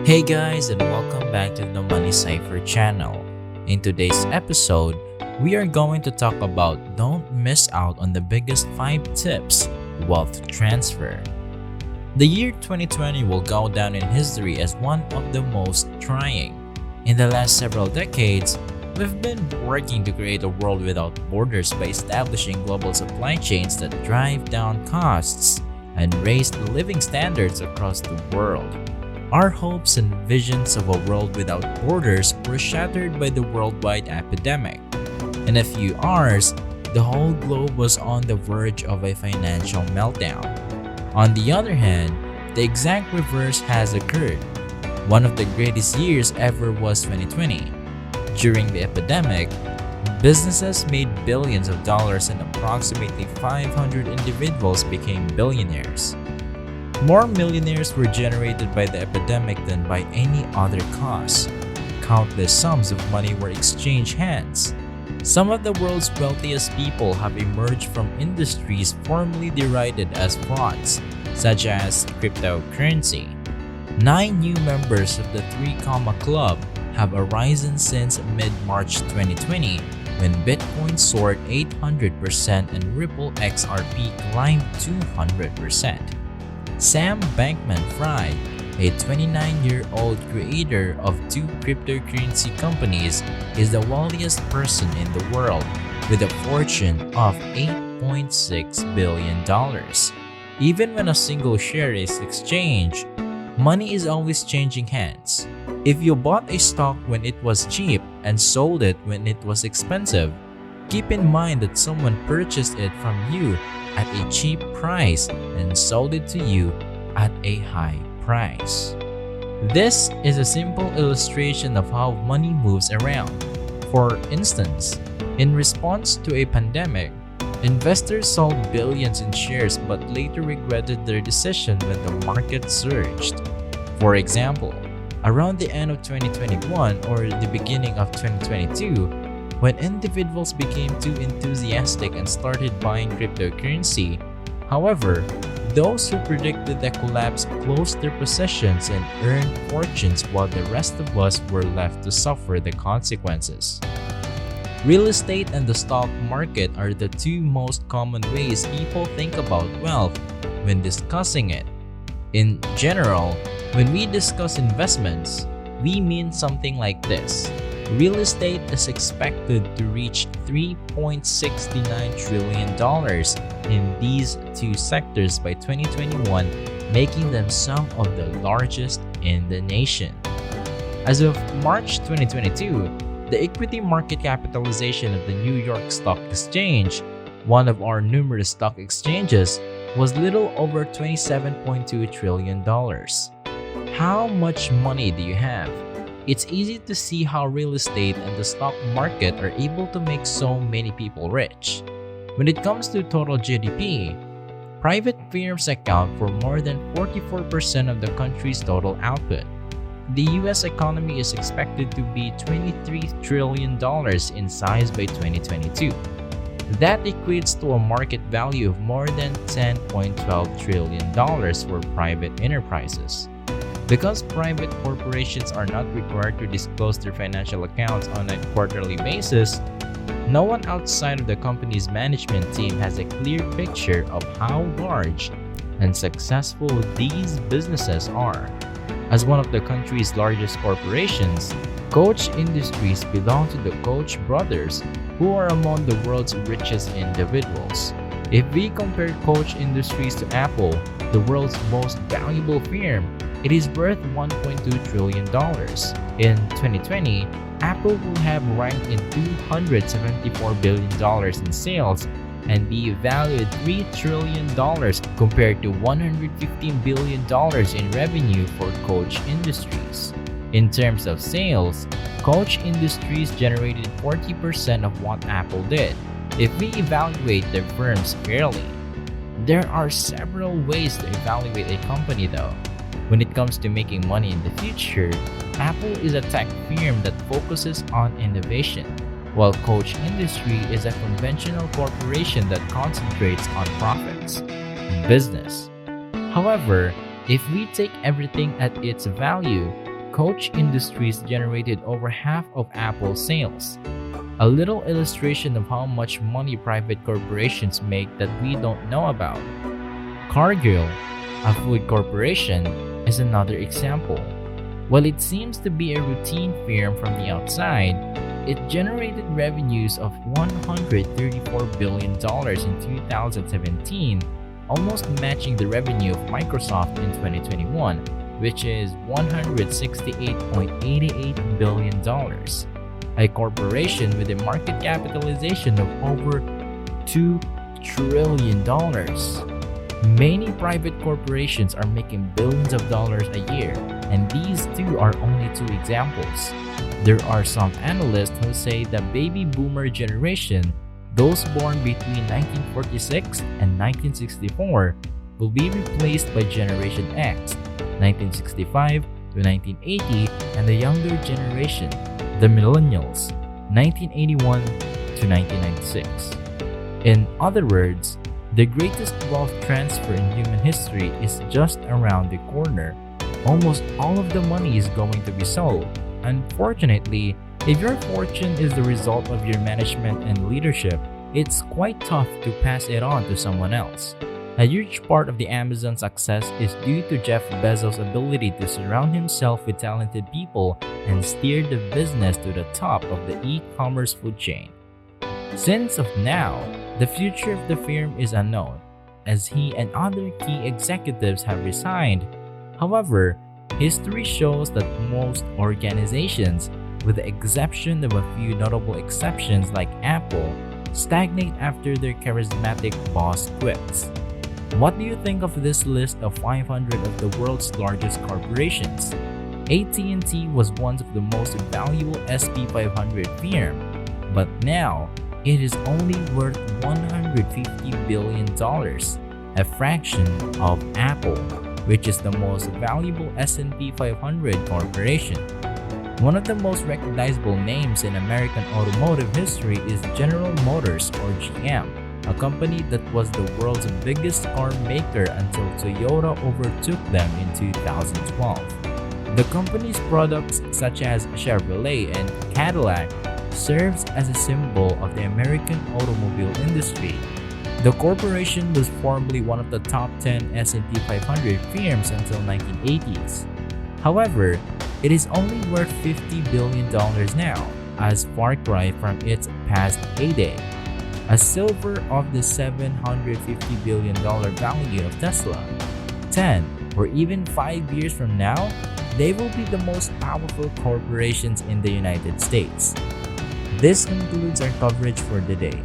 Hey guys, and welcome back to the Money Cipher channel. In today's episode, we are going to talk about don't miss out on the biggest 5 tips wealth transfer. The year 2020 will go down in history as one of the most trying. In the last several decades, we've been working to create a world without borders by establishing global supply chains that drive down costs and raise the living standards across the world. Our hopes and visions of a world without borders were shattered by the worldwide epidemic. In a few hours, the whole globe was on the verge of a financial meltdown. On the other hand, the exact reverse has occurred. One of the greatest years ever was 2020. During the epidemic, businesses made billions of dollars and approximately 500 individuals became billionaires. More millionaires were generated by the epidemic than by any other cause. Countless sums of money were exchanged hands. Some of the world's wealthiest people have emerged from industries formerly derided as frauds, such as cryptocurrency. 9 new members of the 3 Comma Club have arisen since mid-March 2020 when Bitcoin soared 800% and Ripple XRP climbed 200%. Sam Bankman-Fried, a 29-year-old creator of 2 cryptocurrency companies, is the wealthiest person in the world with a fortune of $8.6 billion. Even when a single share is exchanged, money is always changing hands. If you bought a stock when it was cheap and sold it when it was expensive, keep in mind that someone purchased it from you at a cheap price and sold it to you at a high price. This is a simple illustration of how money moves around. For instance, in response to a pandemic, investors sold billions in shares but later regretted their decision when the market surged. For example, around the end of 2021 or the beginning of 2022, when individuals became too enthusiastic and started buying cryptocurrency. However, those who predicted the collapse closed their positions and earned fortunes while the rest of us were left to suffer the consequences. Real estate and the stock market are the 2 most common ways people think about wealth when discussing it. In general, when we discuss investments, we mean something like this. Real estate is expected to reach $3.69 trillion in these 2 sectors by 2021, making them some of the largest in the nation. As of March 2022, the equity market capitalization of the New York Stock Exchange, one of our numerous stock exchanges, was little over $27.2 trillion. How much money do you have? It's easy to see how real estate and the stock market are able to make so many people rich. When it comes to total GDP, private firms account for more than 44% of the country's total output. The US economy is expected to be $23 trillion in size by 2022. That equates to a market value of more than $10.12 trillion for private enterprises. Because private corporations are not required to disclose their financial accounts on a quarterly basis, no one outside of the company's management team has a clear picture of how large and successful these businesses are. As one of the country's largest corporations, Koch Industries belong to the Koch brothers, who are among the world's richest individuals. If we compare Koch Industries to Apple, the world's most valuable firm, it is worth $1.2 trillion. In 2020, Apple will have ranked in $274 billion in sales and be valued $3 trillion compared to $115 billion in revenue for Koch Industries. In terms of sales, Koch Industries generated 40% of what Apple did, if we evaluate their firms fairly. There are several ways to evaluate a company though. When it comes to making money in the future, Apple is a tech firm that focuses on innovation, while Koch Industry is a conventional corporation that concentrates on profits. Business. However, if we take everything at its value, Coach Industries generated over half of Apple's sales. A little illustration of how much money private corporations make that we don't know about. Cargill, a food corporation, is another example. While it seems to be a routine firm from the outside, it generated revenues of $134 billion in 2017, almost matching the revenue of Microsoft in 2021, which is $168.88 billion. A corporation with a market capitalization of over $2 trillion. Many private corporations are making billions of dollars a year, and these two are only two examples. There are some analysts who say the baby boomer generation, those born between 1946 and 1964, will be replaced by Generation X, 1965 to 1980, and the younger generation, the millennials, 1981 to 1996. In other words, the greatest wealth transfer in human history is just around the corner. Almost all of the money is going to be sold. Unfortunately, if your fortune is the result of your management and leadership, it's quite tough to pass it on to someone else. A huge part of the Amazon success is due to Jeff Bezos' ability to surround himself with talented people and steer the business to the top of the e-commerce food chain. Since of now, the future of the firm is unknown, as he and other key executives have resigned. However, history shows that most organizations, with the exception of a few notable exceptions like Apple, stagnate after their charismatic boss quits. What do you think of this list of 500 of the world's largest corporations? AT&T was one of the most valuable SP 500 firm, but now it is only worth $150 billion, a fraction of Apple, which is the most valuable S&P 500 corporation. One of the most recognizable names in American automotive history is General Motors or GM, a company that was the world's biggest car maker until Toyota overtook them in 2012. The company's products such as Chevrolet and Cadillac serves as a symbol of the American automobile industry. The corporation was formerly one of the top 10 S&P 500 firms until 1980s. However, it is only worth $50 billion now, as far cry from its past heyday. A silver of the $750 billion value of Tesla. 10 or even 5 years from now, they will be the most powerful corporations in the United States. This concludes our coverage for the day.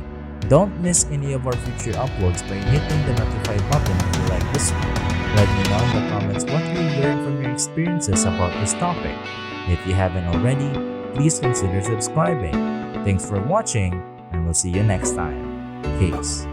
Don't miss any of our future uploads by hitting the notify button if you like this one. Let me know in the comments what you learned from your experiences about this topic. If you haven't already, please consider subscribing. Thanks for watching, and we'll see you next time. Peace.